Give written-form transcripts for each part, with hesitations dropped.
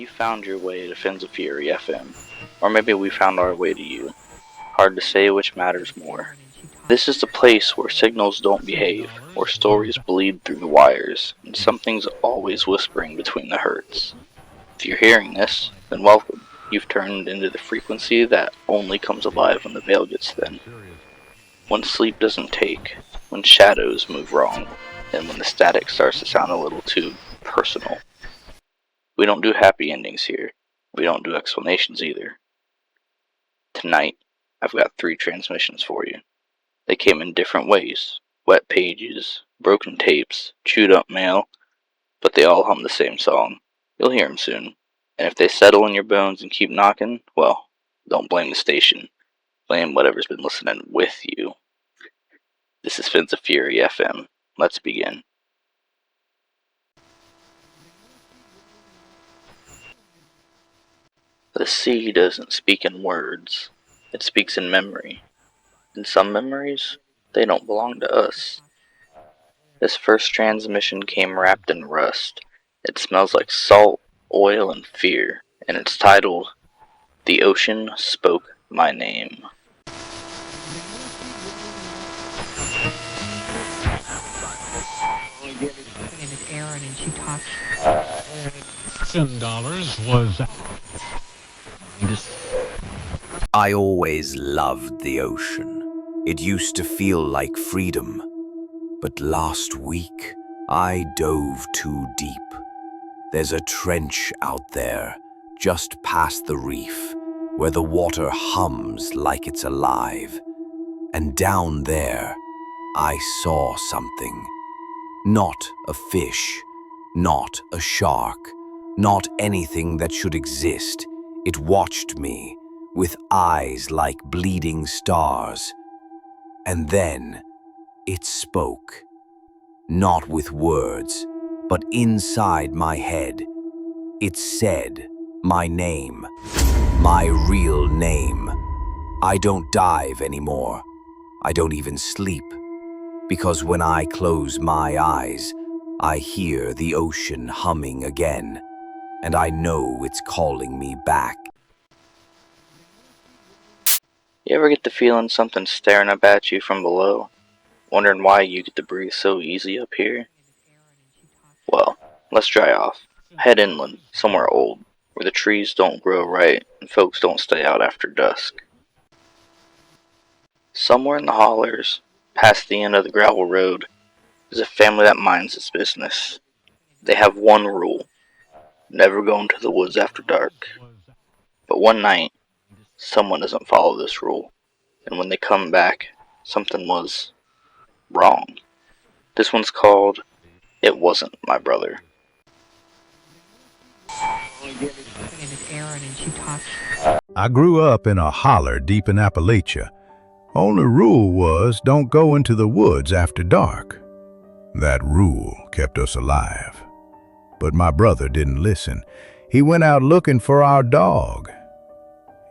You found your way to FinsoFury FM, or maybe we found our way to you. Hard to say which matters more. This is the place where signals don't behave, where stories bleed through the wires, and something's always whispering between the hurts. If you're hearing this, then welcome. You've turned into the frequency that only comes alive when the veil gets thin. When sleep doesn't take, when shadows move wrong, and when the static starts to sound a little too personal. We don't do happy endings here. We don't do explanations either. Tonight, I've got 3 transmissions for you. They came in different ways. Wet pages, broken tapes, chewed up mail, but they all hum the same song. You'll hear them soon. And if they settle in your bones and keep knocking, well, don't blame the station. Blame whatever's been listening with you. This is FinsoFury FM. Let's begin. The sea doesn't speak in words. It speaks in memory. And some memories, they don't belong to us. This first transmission came wrapped in rust. It smells like salt, oil, and fear. And it's titled, The Ocean Spoke My Name. Aaron and she talks. $10 was. I always loved the ocean. It used to feel like freedom. But last week, I dove too deep. There's a trench out there, just past the reef, where the water hums like it's alive. And down there, I saw something. Not a fish, not a shark, not anything that should exist. It watched me, with eyes like bleeding stars. And then, it spoke. Not with words, but inside my head. It said my name, my real name. I don't dive anymore. I don't even sleep. Because when I close my eyes, I hear the ocean humming again, and I know it's calling me back. You ever get the feeling something's staring up at you from below? Wondering why you get to breathe so easy up here? Well, let's dry off. Head inland, somewhere old, where the trees don't grow right and folks don't stay out after dusk. Somewhere in the hollers, past the end of the gravel road, is a family that minds its business. They have one rule: never go into the woods after dark. But one night, someone doesn't follow this rule, and when they come back, something was wrong. This one's called It Wasn't My Brother. Aaron and she talks. I grew up in a holler deep in Appalachia. Only rule was don't go into the woods after dark. That rule kept us alive. But my brother didn't listen. He went out looking for our dog.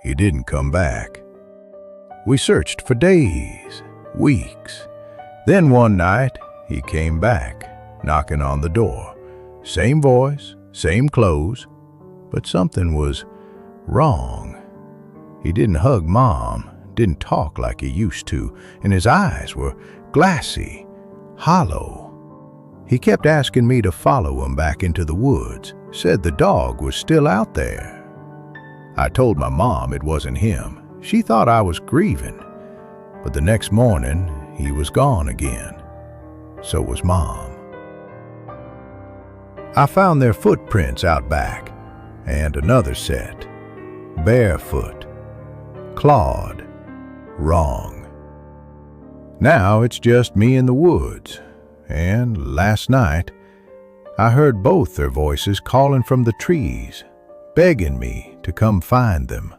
He didn't come back. We searched for days, weeks. Then one night, he came back, knocking on the door. Same voice, same clothes, but something was wrong. He didn't hug Mom, didn't talk like he used to, and his eyes were glassy, hollow. He kept asking me to follow him back into the woods, said the dog was still out there. I told my mom it wasn't him. She thought I was grieving. But the next morning, he was gone again. So was Mom. I found their footprints out back, and another set. Barefoot, clawed, wrong. Now it's just me in the woods, and last night, I heard both their voices calling from the trees, begging me to come find them.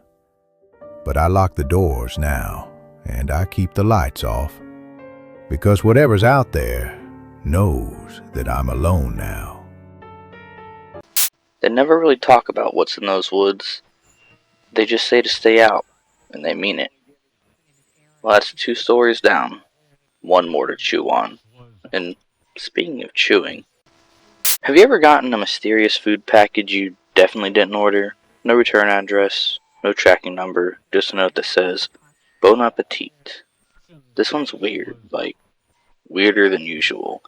But I lock the doors now, and I keep the lights off, because whatever's out there knows that I'm alone now. They never really talk about what's in those woods. They just say to stay out, and they mean it. Well, that's 2 stories down, 1 more to chew on. And speaking of chewing, have you ever gotten a mysterious food package you Definitely didn't order. No return address. No tracking number. Just a note that says, Bon appetit. This one's weird. Like, weirder than usual.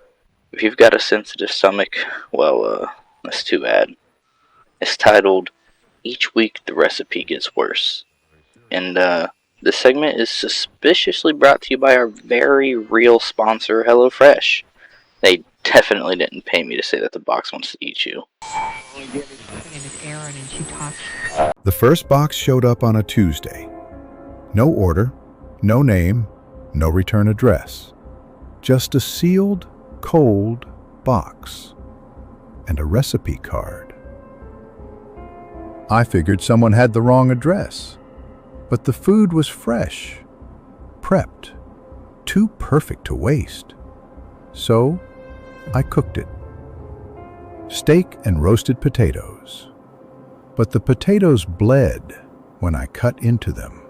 If you've got a sensitive stomach, well, that's too bad. It's titled, Each Week the Recipe Gets Worse. And, this segment is suspiciously brought to you by our very real sponsor, HelloFresh. They definitely didn't pay me to say that the box wants to eat you. And it's Aaron, and she talks. The first box showed up on a Tuesday. No order, no name, no return address. Just a sealed, cold box and a recipe card. I figured someone had the wrong address, but the food was fresh, prepped, too perfect to waste. So I cooked it. Steak and roasted potatoes. But the potatoes bled when I cut into them.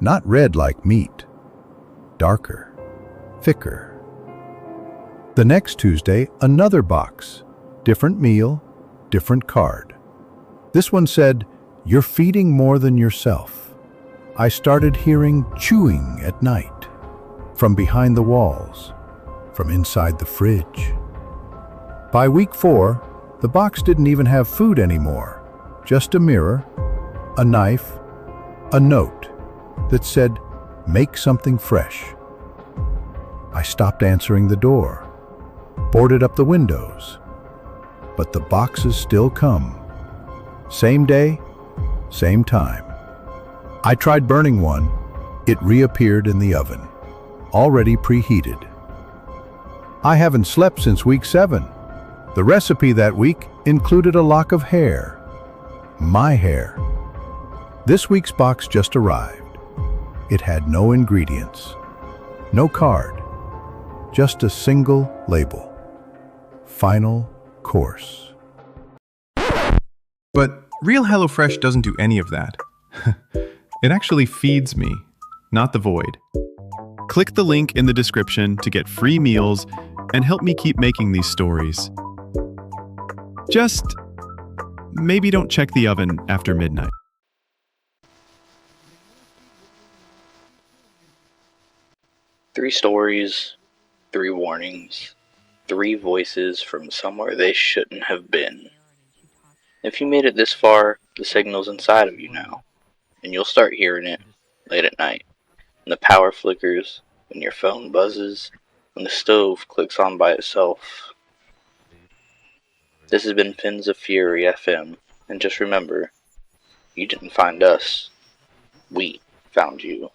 Not red like meat, darker, thicker. The next Tuesday, another box. Different meal, different card. This one said, "You're feeding more than yourself." I started hearing chewing at night, from behind the walls, from inside the fridge. By week 4, the box didn't even have food anymore. Just a mirror, a knife, a note that said, "Make something fresh." I stopped answering the door, boarded up the windows, but the boxes still come. Same day, same time. I tried burning one. It reappeared in the oven, already preheated. I haven't slept since week 7. The recipe that week included a lock of hair. My hair. This week's box just arrived. It had no ingredients, no card, just a single label. Final course. But real HelloFresh doesn't do any of that. It actually feeds me, not the void. Click the link in the description to get free meals and help me keep making these stories. Just maybe don't check the oven after midnight. Three stories, 3 warnings, 3 voices from somewhere they shouldn't have been. If you made it this far, the signal's inside of you now, and you'll start hearing it late at night, when the power flickers, when your phone buzzes, when the stove clicks on by itself. This has been FinsoFury FM, and just remember, you didn't find us, we found you.